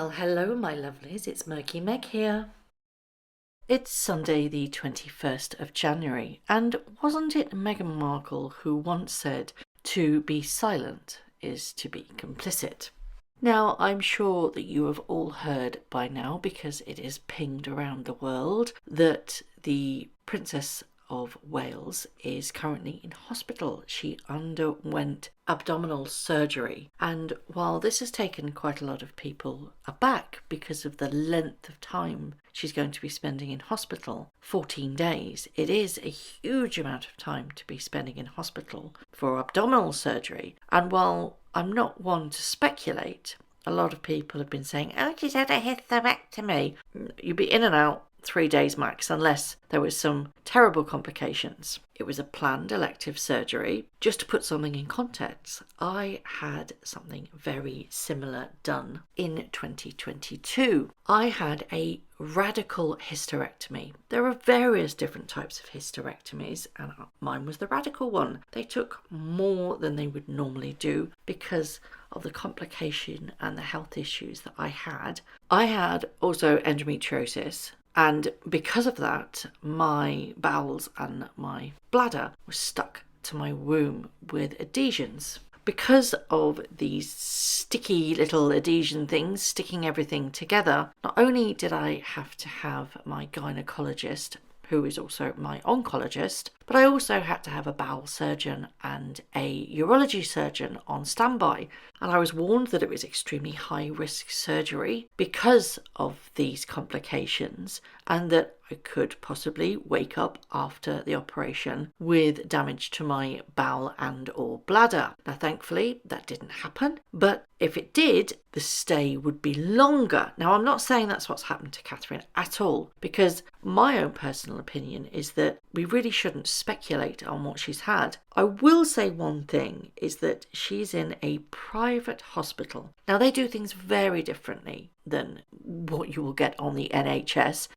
Well, hello, my lovelies. It's Murky Meg here. It's Sunday, the 21st of January, and wasn't it Meghan Markle who once said, "To be silent is to be complicit"? Now, I'm sure that you have all heard by now, because it is pinged around the world, that the Princess of Wales is currently in hospital. She underwent abdominal surgery, and while this has taken quite a lot of people aback because of the length of time she's going to be spending in hospital, 14 days, it is a huge amount of time to be spending in hospital for abdominal surgery. And while I'm not one to speculate, a lot of people have been saying, "Oh, she's had a hysterectomy." You'd be in and out 3 days max, unless there was some terrible complications. It was a planned elective surgery. Just to put something in context, I had something very similar done in 2022. I had a radical hysterectomy. There are various different types of hysterectomies, and mine was the radical one. They took more than they would normally do because of the complication and the health issues that I had. I had also endometriosis. And because of that, my bowels and my bladder were stuck to my womb with adhesions. Because of these sticky little adhesion things sticking everything together, not only did I have to have my gynecologist, who is also my oncologist, but I also had to have a bowel surgeon and a urology surgeon on standby. And I was warned that it was extremely high risk surgery because of these complications, and that I could possibly wake up after the operation with damage to my bowel and or bladder. Now, thankfully, that didn't happen, but if it did, the stay would be longer. Now, I'm not saying that's what's happened to Catherine at all, because my own personal opinion is that we really shouldn't speculate on what she's had. I will say one thing, is that she's in a private hospital. Now, they do things very differently than what you will get on the NHS.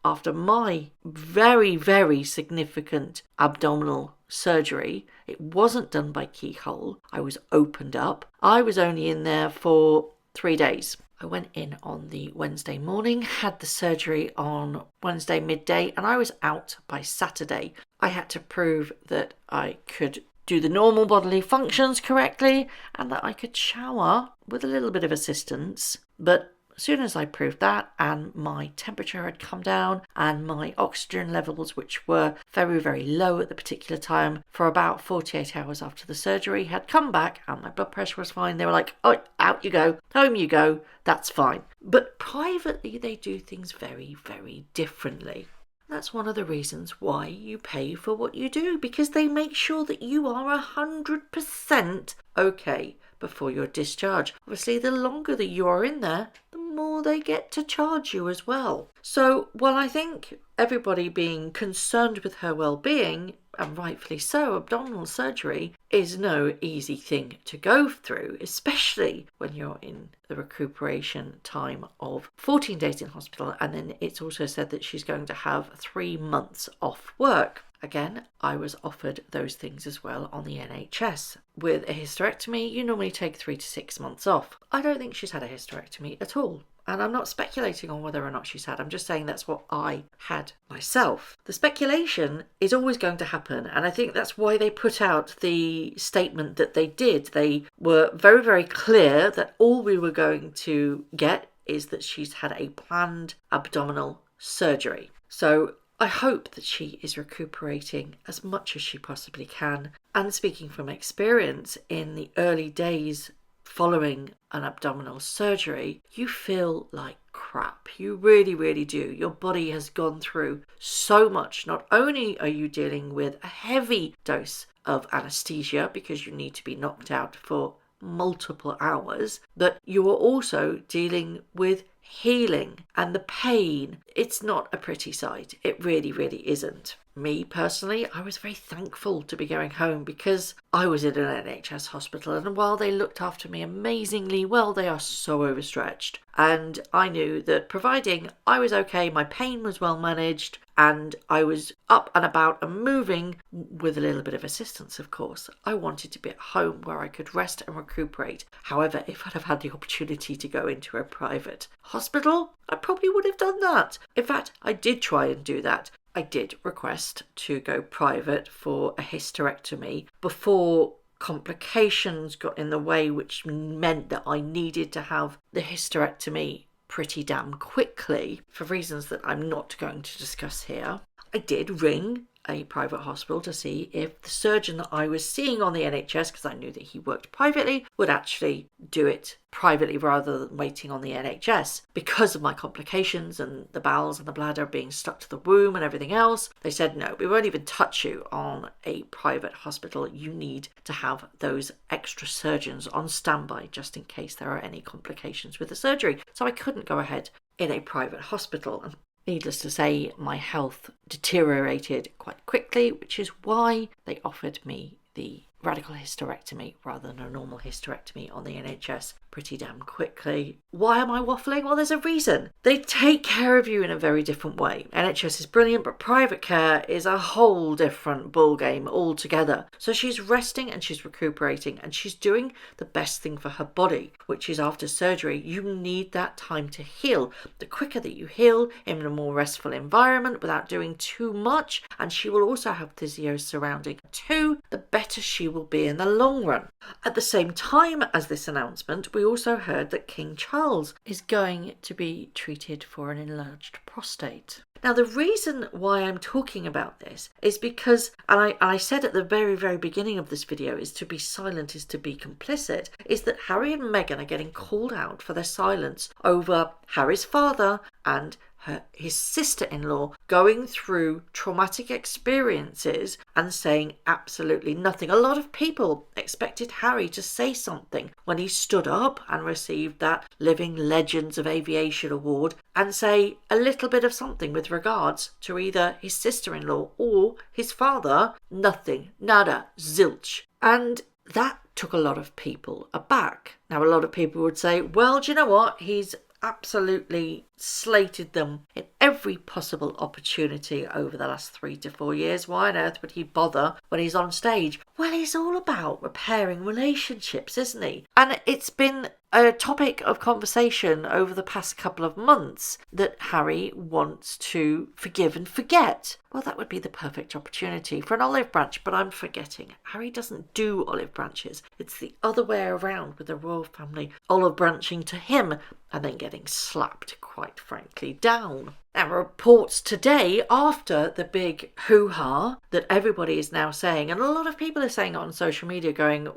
After my very, very significant abdominal surgery, it wasn't done by keyhole. I was opened up. I was only in there for 3 days. I went in on the Wednesday morning, had the surgery on Wednesday midday, and I was out by Saturday. I had to prove that I could do the normal bodily functions correctly and that I could shower with a little bit of assistance. But as soon as I proved that, and my temperature had come down, and my oxygen levels, which were very, very low at the particular time for about 48 hours after the surgery, had come back, and my blood pressure was fine, they were like, "Oh, out you go, home you go, that's fine." But privately, they do things very, very differently. That's one of the reasons why you pay for what you do, because they make sure that you are 100% okay before your discharge. Obviously, the longer that you are in there, the more they get to charge you as well. So, while I think everybody being concerned with her well-being, and rightfully so, abdominal surgery is no easy thing to go through, especially when you're in the recuperation time of 14 days in hospital, and then it's also said that she's going to have 3 months off work. Again, I was offered those things as well on the NHS. With a hysterectomy, you normally take 3 to 6 months off. I don't think she's had a hysterectomy at all. And I'm not speculating on whether or not she's had. I'm just saying that's what I had myself. The speculation is always going to happen. And I think that's why they put out the statement that they did. They were very, very clear that all we were going to get is that she's had a planned abdominal surgery. So I hope that she is recuperating as much as she possibly can. And speaking from experience, in the early days following an abdominal surgery, you feel like crap. You really, really do. Your body has gone through so much. Not only are you dealing with a heavy dose of anesthesia because you need to be knocked out for multiple hours, but you are also dealing with healing and the pain. It's not a pretty sight. It really, really isn't. Me personally, I was very thankful to be going home because I was in an NHS hospital, and while they looked after me amazingly well, they are so overstretched. And I knew that providing I was okay, my pain was well managed, and I was up and about and moving with a little bit of assistance, of course, I wanted to be at home where I could rest and recuperate. However, if I'd have had the opportunity to go into a private hospital, I probably would have done that. In fact, I did try and do that. I did request to go private for a hysterectomy before complications got in the way, which meant that I needed to have the hysterectomy pretty damn quickly for reasons that I'm not going to discuss here. I did ring a private hospital to see if the surgeon that I was seeing on the NHS, because I knew that he worked privately, would actually do it privately rather than waiting on the NHS. Because of my complications and the bowels and the bladder being stuck to the womb and everything else, they said, no, we won't even touch you on a private hospital. You need to have those extra surgeons on standby just in case there are any complications with the surgery. So I couldn't go ahead in a private hospital. And needless to say, my health deteriorated quite quickly, which is why they offered me the radical hysterectomy rather than a normal hysterectomy on the NHS pretty damn quickly. Why am I waffling? Well, there's a reason. They take care of you in a very different way. NHS is brilliant, but private care is a whole different ballgame altogether. So she's resting and she's recuperating and she's doing the best thing for her body, which is after surgery, you need that time to heal. The quicker that you heal in a more restful environment without doing too much, and she will also have physio surrounding her too, the better she will be in the long run. At the same time as this announcement, we also heard that King Charles is going to be treated for an enlarged prostate. Now, the reason why I'm talking about this is because, and I said at the very, very beginning of this video, is to be silent is to be complicit, is that Harry and Meghan are getting called out for their silence over Harry's father and his sister-in-law going through traumatic experiences and saying absolutely nothing. A lot of people expected Harry to say something when he stood up and received that Living Legends of Aviation award and say a little bit of something with regards to either his sister-in-law or his father. Nothing. Nada. Zilch. And that took a lot of people aback. Now, a lot of people would say, well, do you know what? He's absolutely slated them in every possible opportunity over the last 3 to 4 years. Why on earth would he bother when he's on stage? Well, he's all about repairing relationships, isn't he? And it's been a topic of conversation over the past couple of months that Harry wants to forgive and forget. Well, that would be the perfect opportunity for an olive branch, but I'm forgetting. Harry doesn't do olive branches. It's the other way around with the royal family olive branching to him and then getting slapped, quite frankly, down. There are reports today after the big hoo-ha that everybody is now saying, and a lot of people are saying it on social media going,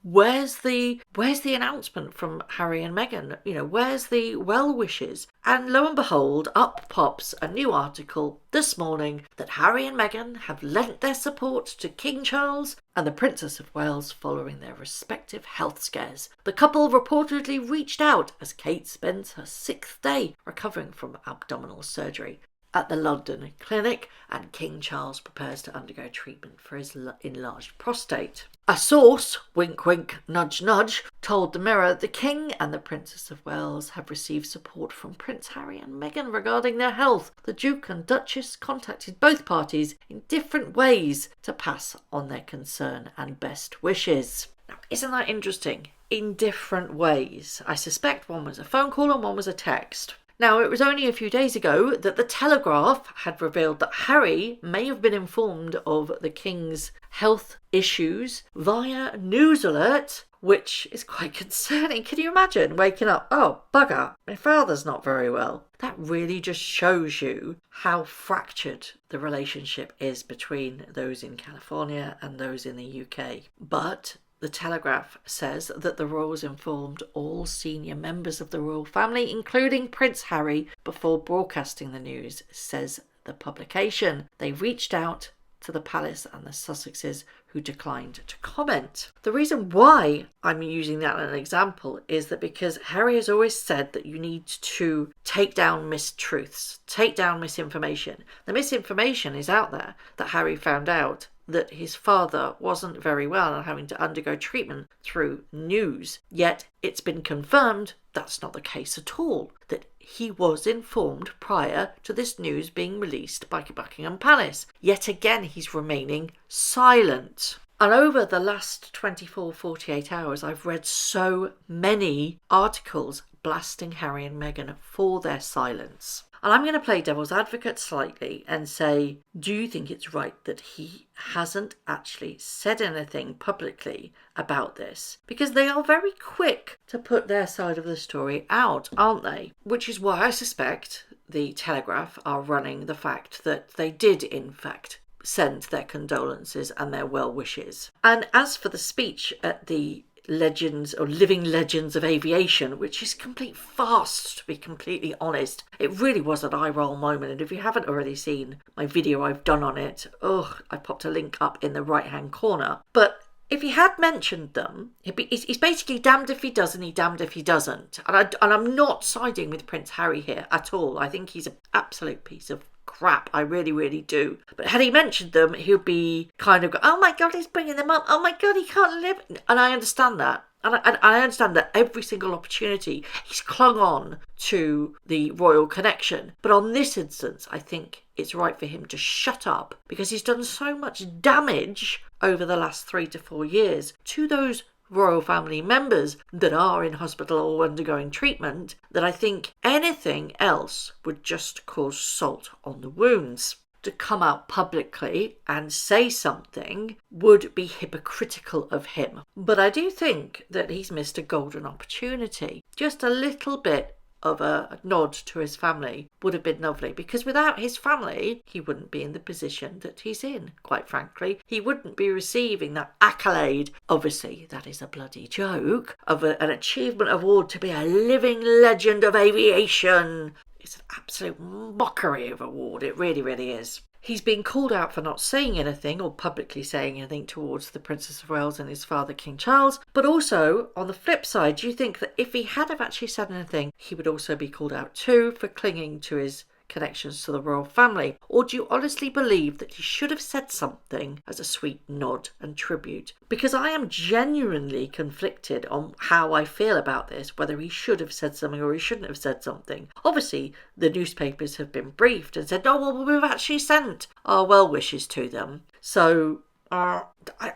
where's the announcement from Harry and Meghan? You know, where's the well wishes? And lo and behold, up pops a new article this morning that Harry and Meghan have lent their support to King Charles and the Princess of Wales following their respective health scares. The couple reportedly reached out as Kate spends her 6th day recovering from abdominal surgery at the London clinic, and King Charles prepares to undergo treatment for his enlarged prostate. A source, wink wink, nudge nudge, told the Mirror the King and the Princess of Wales have received support from Prince Harry and Meghan regarding their health. The Duke and Duchess contacted both parties in different ways to pass on their concern and best wishes. Now, isn't that interesting? In different ways. I suspect one was a phone call and one was a text. Now, it was only a few days ago that the Telegraph had revealed that Harry may have been informed of the King's health issues via News Alert, which is quite concerning. Can you imagine waking up, oh, bugger, my father's not very well? That really just shows you how fractured the relationship is between those in California and those in the UK. But the Telegraph says that the royals informed all senior members of the royal family, including Prince Harry, before broadcasting the news, says the publication. They reached out to the palace and the Sussexes, who declined to comment. The reason why I'm using that as an example is that because Harry has always said that you need to take down mistruths, take down misinformation. The misinformation is out there that Harry found out that his father wasn't very well and having to undergo treatment through news. Yet it's been confirmed that's not the case at all, that he was informed prior to this news being released by Buckingham Palace. Yet again, he's remaining silent. And over the last 48 hours, I've read so many articles blasting Harry and Meghan for their silence. And I'm going to play devil's advocate slightly and say, do you think it's right that he hasn't actually said anything publicly about this? Because they are very quick to put their side of the story out, aren't they? Which is why I suspect the Telegraph are running the fact that they did, in fact, send their condolences and their well wishes. And as for the speech at the Legends or Living Legends of Aviation, which is complete farce, to be completely honest. It really was an eye roll moment, and if you haven't already seen my video I've done on it, I popped a link up in the right hand corner. But if he had mentioned them, he's basically damned if he does and he's damned if he doesn't. And I'm not siding with Prince Harry here at all. I think he's an absolute piece of crap. I really, really do. But had he mentioned them, he'll be kind of, oh my God, he's bringing them up. Oh my God, he can't live. And I understand that. And I understand that every single opportunity he's clung on to the royal connection. But on this instance, I think it's right for him to shut up because he's done so much damage over the last 3 to 4 years to those royal family members that are in hospital or undergoing treatment, that I think anything else would just cause salt on the wounds. To come out publicly and say something would be hypocritical of him. But I do think that he's missed a golden opportunity. Just a little bit of a nod to his family would have been lovely, because without his family he wouldn't be in the position that he's in, quite frankly. He wouldn't be receiving that accolade, obviously that is a bloody joke, of an achievement award to be a living legend of aviation. It's an absolute mockery of award, it really, really is. He's been called out for not saying anything or publicly saying anything towards the Princess of Wales and his father, King Charles. But also, on the flip side, do you think that if he had have actually said anything, he would also be called out too for clinging to his connections to the royal family? Or do you honestly believe that he should have said something as a sweet nod and tribute? Because I am genuinely conflicted on how I feel about this, whether he should have said something or he shouldn't have said something. Obviously, the newspapers have been briefed and said, oh, well, we've actually sent our well wishes to them. So, I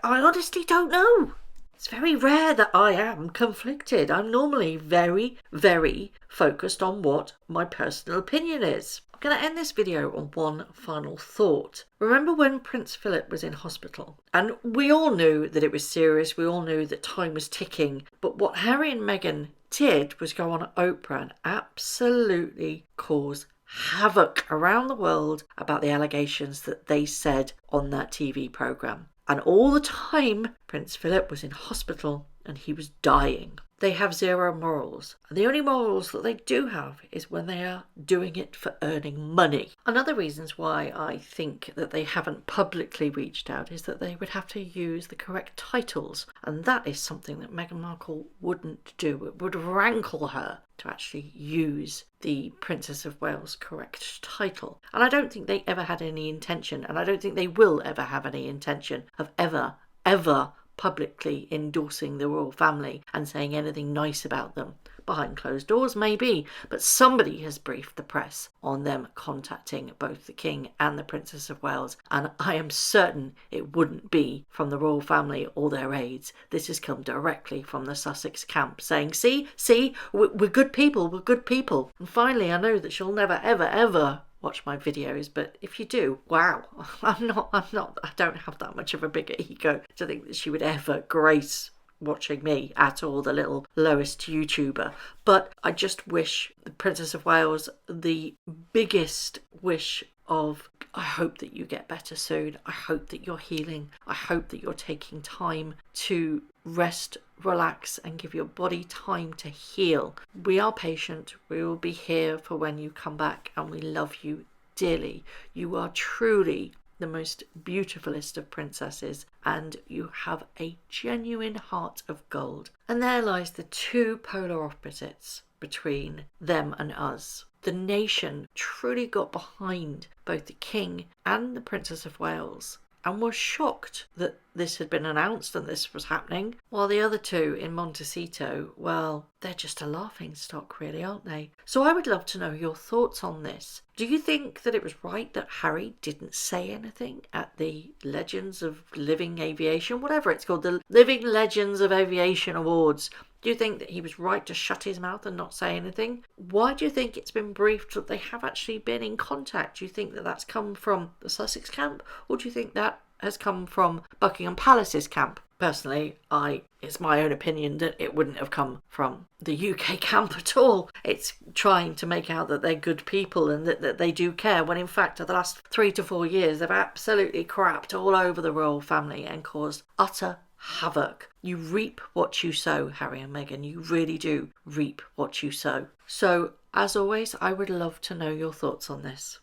honestly don't know. It's very rare that I am conflicted. I'm normally very, very focused on what my personal opinion is. I'm going to end this video on one final thought. Remember when Prince Philip was in hospital? And we all knew that it was serious. We all knew that time was ticking. But what Harry and Meghan did was go on Oprah and absolutely cause havoc around the world about the allegations that they said on that TV programme. And all the time, Prince Philip was in hospital and he was dying. They have zero morals. And the only morals that they do have is when they are doing it for earning money. Another reasons why I think that they haven't publicly reached out is that they would have to use the correct titles. And that is something that Meghan Markle wouldn't do. It would rankle her to actually use the Princess of Wales correct title. And I don't think they ever had any intention, and I don't think they will ever have any intention of ever publicly endorsing the royal family and saying anything nice about them. Behind closed doors, maybe, but somebody has briefed the press on them contacting both the King and the Princess of Wales, and I am certain it wouldn't be from the royal family or their aides. This has come directly from the Sussex camp saying, see, we're good people, we're good people. And finally, I know that she'll never, ever watch my videos, but if you do, wow, I don't have that much of a bigger ego to think that she would ever grace watching me at all, the little lowest YouTuber. But I just wish the Princess of Wales the biggest wish of, I hope that you get better soon. I hope that you're healing. I hope that you're taking time to rest, relax, and give your body time to heal. We are patient. We will be here for when you come back, and we love you dearly. You are truly the most beautifulest of princesses, and you have a genuine heart of gold. And there lies the two polar opposites between them and us. The nation truly got behind both the King and the Princess of Wales and was shocked that this had been announced and this was happening, while the other two in Montecito, well, they're just a laughing stock really, aren't they? So I would love to know your thoughts on this. Do you think that it was right that Harry didn't say anything at the Legends of Living Aviation, whatever it's called, the Living Legends of Aviation Awards? Do you think that he was right to shut his mouth and not say anything? Why do you think it's been briefed that they have actually been in contact? Do you think that that's come from the Sussex camp, or do you think that has come from Buckingham Palace's camp? Personally, it's my own opinion that it wouldn't have come from the UK camp at all. It's trying to make out that they're good people and that they do care, when in fact, for the last 3 to 4 years, they've absolutely crapped all over the royal family and caused utter havoc. You reap what you sow, Harry and Meghan. You really do reap what you sow. So, as always, I would love to know your thoughts on this.